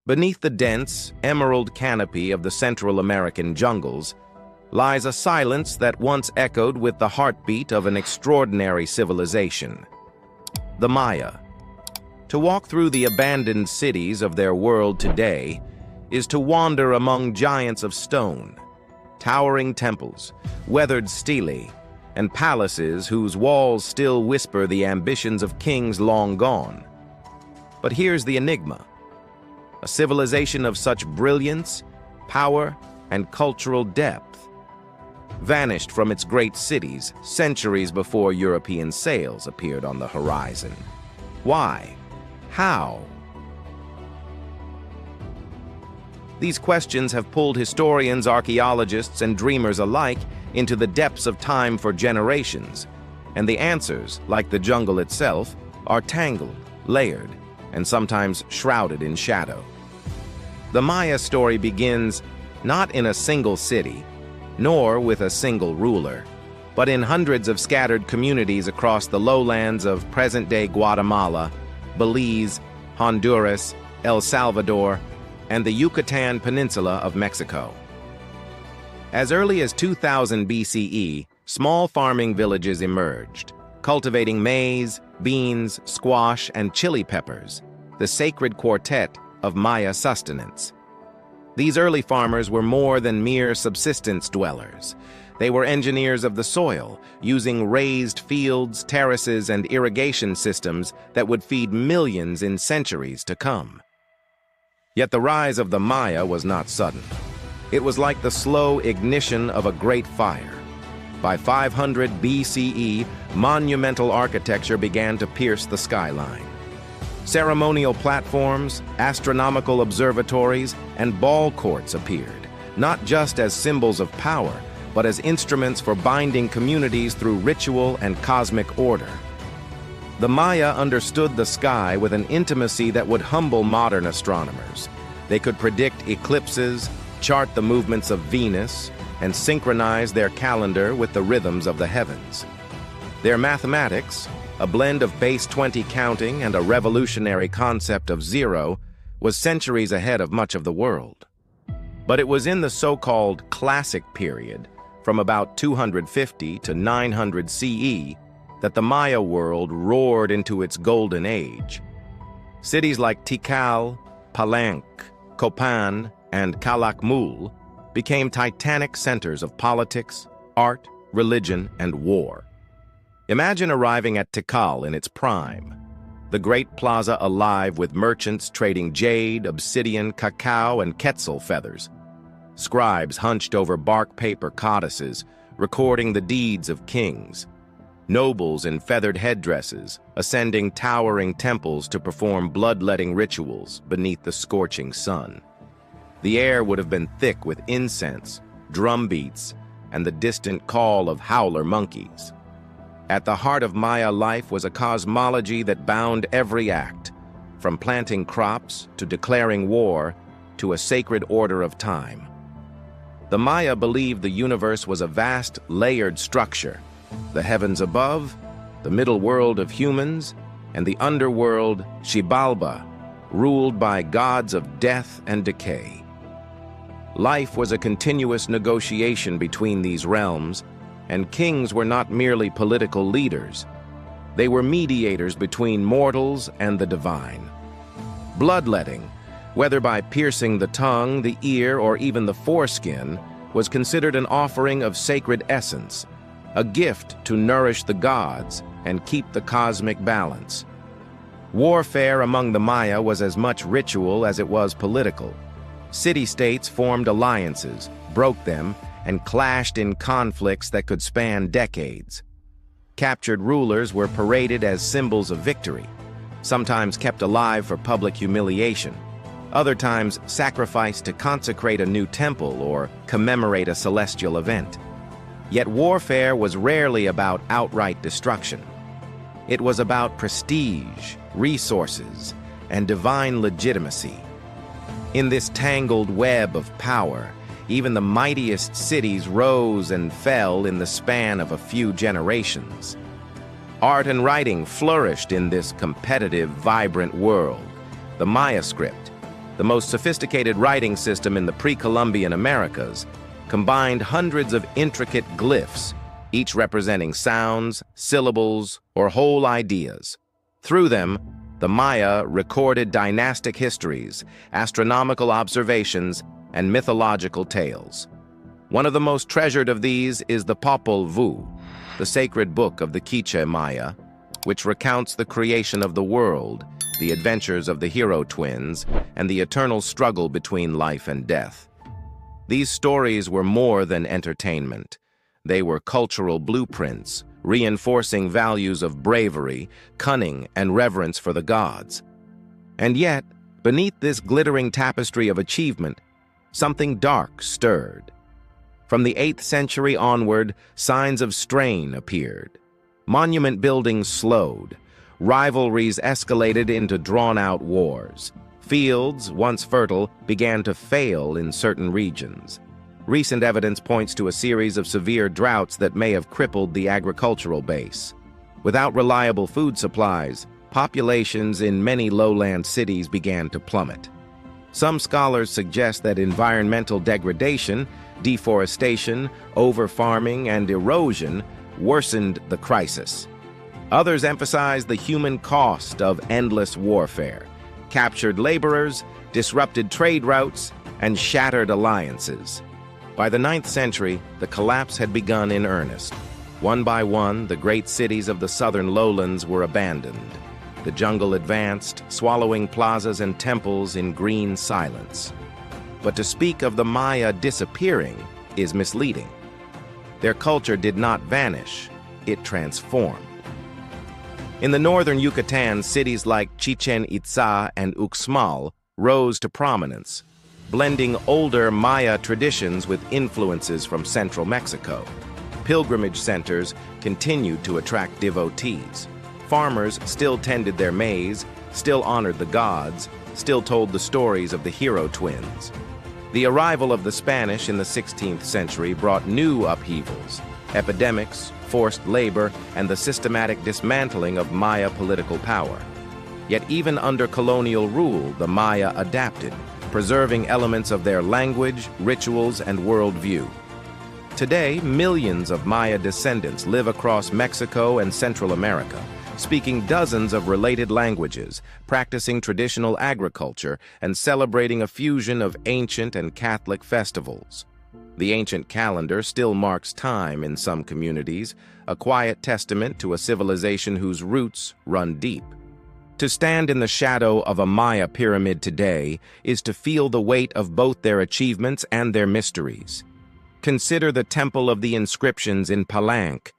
Beneath the dense, emerald canopy of the Central American jungles lies a silence that once echoed with the heartbeat of an extraordinary civilization: the Maya. To walk through the abandoned cities of their world today is to wander among giants of stone, towering temples, weathered stelae, and palaces whose walls still whisper the ambitions of kings long gone. But here's the enigma. A civilization of such brilliance, power, and cultural depth vanished from its great cities centuries before European sails appeared on the horizon. Why? How? These questions have pulled historians, archaeologists, and dreamers alike into the depths of time for generations, and the answers, like the jungle itself, are tangled, layered, and sometimes shrouded in shadow. The Maya story begins not in a single city, nor with a single ruler, but in hundreds of scattered communities across the lowlands of present-day Guatemala, Belize, Honduras, El Salvador, and the Yucatan Peninsula of Mexico. As early as 2000 BCE, small farming villages emerged, cultivating maize, beans, squash, and chili peppers, the sacred quartet of Maya sustenance. These early farmers were more than mere subsistence dwellers. They were engineers of the soil, using raised fields, terraces, and irrigation systems that would feed millions in centuries to come. Yet the rise of the Maya was not sudden. It was like the slow ignition of a great fire. By 500 BCE, monumental architecture began to pierce the skyline. Ceremonial platforms, astronomical observatories, and ball courts appeared, not just as symbols of power, but as instruments for binding communities through ritual and cosmic order. The Maya understood the sky with an intimacy that would humble modern astronomers. They could predict eclipses, chart the movements of Venus, and synchronize their calendar with the rhythms of the heavens. Their mathematics, a blend of base 20 counting and a revolutionary concept of zero, was centuries ahead of much of the world. But it was in the so-called classic period, from about 250 to 900 CE, that the Maya world roared into its golden age. Cities like Tikal, Palenque, Copan, and Calakmul became titanic centers of politics, art, religion, and war. Imagine arriving at Tikal in its prime, the great plaza alive with merchants trading jade, obsidian, cacao, and quetzal feathers. Scribes hunched over bark paper codices, recording the deeds of kings. Nobles in feathered headdresses, ascending towering temples to perform bloodletting rituals beneath the scorching sun. The air would have been thick with incense, drum beats, and the distant call of howler monkeys. At the heart of Maya life was a cosmology that bound every act, from planting crops to declaring war to a sacred order of time. The Maya believed the universe was a vast, layered structure: the heavens above, the middle world of humans, and the underworld, Xibalba, ruled by gods of death and decay. Life was a continuous negotiation between these realms, and kings were not merely political leaders. They were mediators between mortals and the divine. Bloodletting, whether by piercing the tongue, the ear, or even the foreskin, was considered an offering of sacred essence, a gift to nourish the gods and keep the cosmic balance. Warfare among the Maya was as much ritual as it was political. City-states formed alliances, broke them, and clashed in conflicts that could span decades. Captured rulers were paraded as symbols of victory, sometimes kept alive for public humiliation, other times sacrificed to consecrate a new temple or commemorate a celestial event. Yet warfare was rarely about outright destruction. It was about prestige, resources, and divine legitimacy. In this tangled web of power, even the mightiest cities rose and fell in the span of a few generations. Art and writing flourished in this competitive, vibrant world. The Maya script, the most sophisticated writing system in the pre-Columbian Americas, combined hundreds of intricate glyphs, each representing sounds, syllables, or whole ideas. Through them, the Maya recorded dynastic histories, astronomical observations, and mythological tales. One of the most treasured of these is the Popol Vuh, the sacred book of the Quiche Maya, which recounts the creation of the world, the adventures of the hero twins, and the eternal struggle between life and death. These stories were more than entertainment. They were cultural blueprints, reinforcing values of bravery, cunning, and reverence for the gods. And yet, beneath this glittering tapestry of achievement, something dark stirred. From the 8th century onward, signs of strain appeared. Monument building slowed. Rivalries escalated into drawn-out wars. Fields, once fertile, began to fail in certain regions. Recent evidence points to a series of severe droughts that may have crippled the agricultural base. Without reliable food supplies, populations in many lowland cities began to plummet. Some scholars suggest that environmental degradation, deforestation, overfarming, and erosion worsened the crisis. Others emphasize the human cost of endless warfare, captured laborers, disrupted trade routes, and shattered alliances. By the 9th century, the collapse had begun in earnest. One by one, the great cities of the southern lowlands were abandoned. The jungle advanced, swallowing plazas and temples in green silence. But to speak of the Maya disappearing is misleading. Their culture did not vanish, it transformed. In the northern Yucatan, cities like Chichen Itza and Uxmal rose to prominence, blending older Maya traditions with influences from central Mexico. Pilgrimage centers continued to attract devotees. Farmers still tended their maize, still honored the gods, still told the stories of the hero twins. The arrival of the Spanish in the 16th century brought new upheavals, epidemics, forced labor, and the systematic dismantling of Maya political power. Yet even under colonial rule, the Maya adapted, preserving elements of their language, rituals, and worldview. Today, millions of Maya descendants live across Mexico and Central America, speaking dozens of related languages, practicing traditional agriculture, and celebrating a fusion of ancient and Catholic festivals. The ancient calendar still marks time in some communities, a quiet testament to a civilization whose roots run deep. To stand in the shadow of a Maya pyramid today is to feel the weight of both their achievements and their mysteries. Consider the Temple of the Inscriptions in Palenque,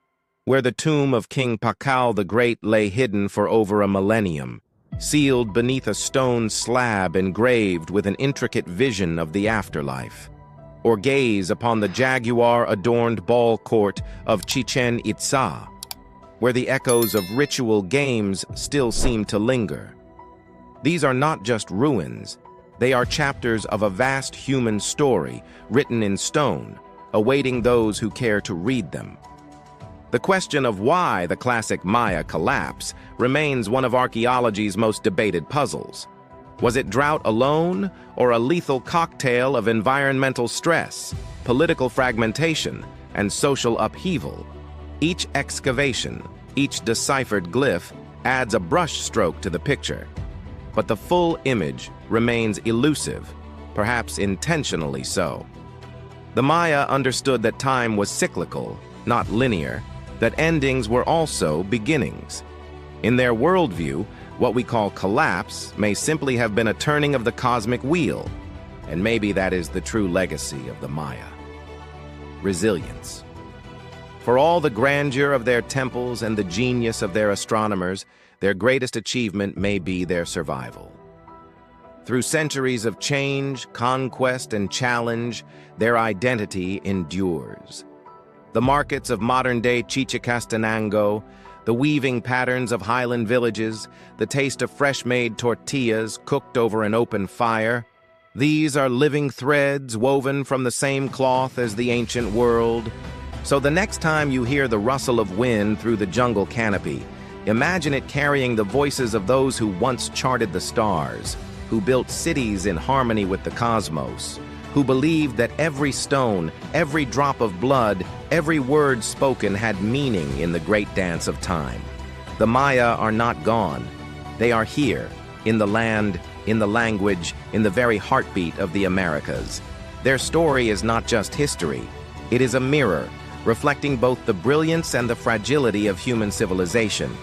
where the tomb of King Pakal the Great lay hidden for over a millennium, sealed beneath a stone slab engraved with an intricate vision of the afterlife. Or gaze upon the jaguar-adorned ball court of Chichen Itza, where the echoes of ritual games still seem to linger. These are not just ruins, they are chapters of a vast human story written in stone, awaiting those who care to read them. The question of why the classic Maya collapse remains one of archaeology's most debated puzzles. Was it drought alone, or a lethal cocktail of environmental stress, political fragmentation, and social upheaval? Each excavation, each deciphered glyph, adds a brushstroke to the picture. But the full image remains elusive, perhaps intentionally so. The Maya understood that time was cyclical, not linear, that endings were also beginnings. In their worldview, what we call collapse may simply have been a turning of the cosmic wheel, and maybe that is the true legacy of the Maya. Resilience. For all the grandeur of their temples and the genius of their astronomers, their greatest achievement may be their survival. Through centuries of change, conquest, and challenge, their identity endures. The markets of modern-day Chichicastenango, the weaving patterns of highland villages, the taste of fresh-made tortillas cooked over an open fire, these are living threads woven from the same cloth as the ancient world. So the next time you hear the rustle of wind through the jungle canopy, imagine it carrying the voices of those who once charted the stars, who built cities in harmony with the cosmos, who believed that every stone, every drop of blood, every word spoken had meaning in the great dance of time. The Maya are not gone. They are here, in the land, in the language, in the very heartbeat of the Americas. Their story is not just history. It is a mirror, reflecting both the brilliance and the fragility of human civilization.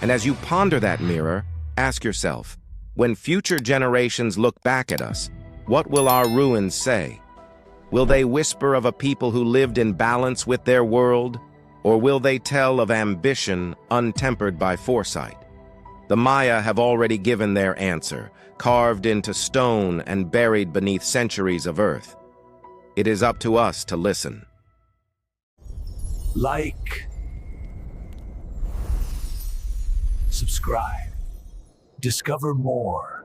And as you ponder that mirror, ask yourself, when future generations look back at us, what will our ruins say? Will they whisper of a people who lived in balance with their world, or will they tell of ambition untempered by foresight? The Maya have already given their answer, carved into stone and buried beneath centuries of earth. It is up to us to listen. Like, subscribe, discover more.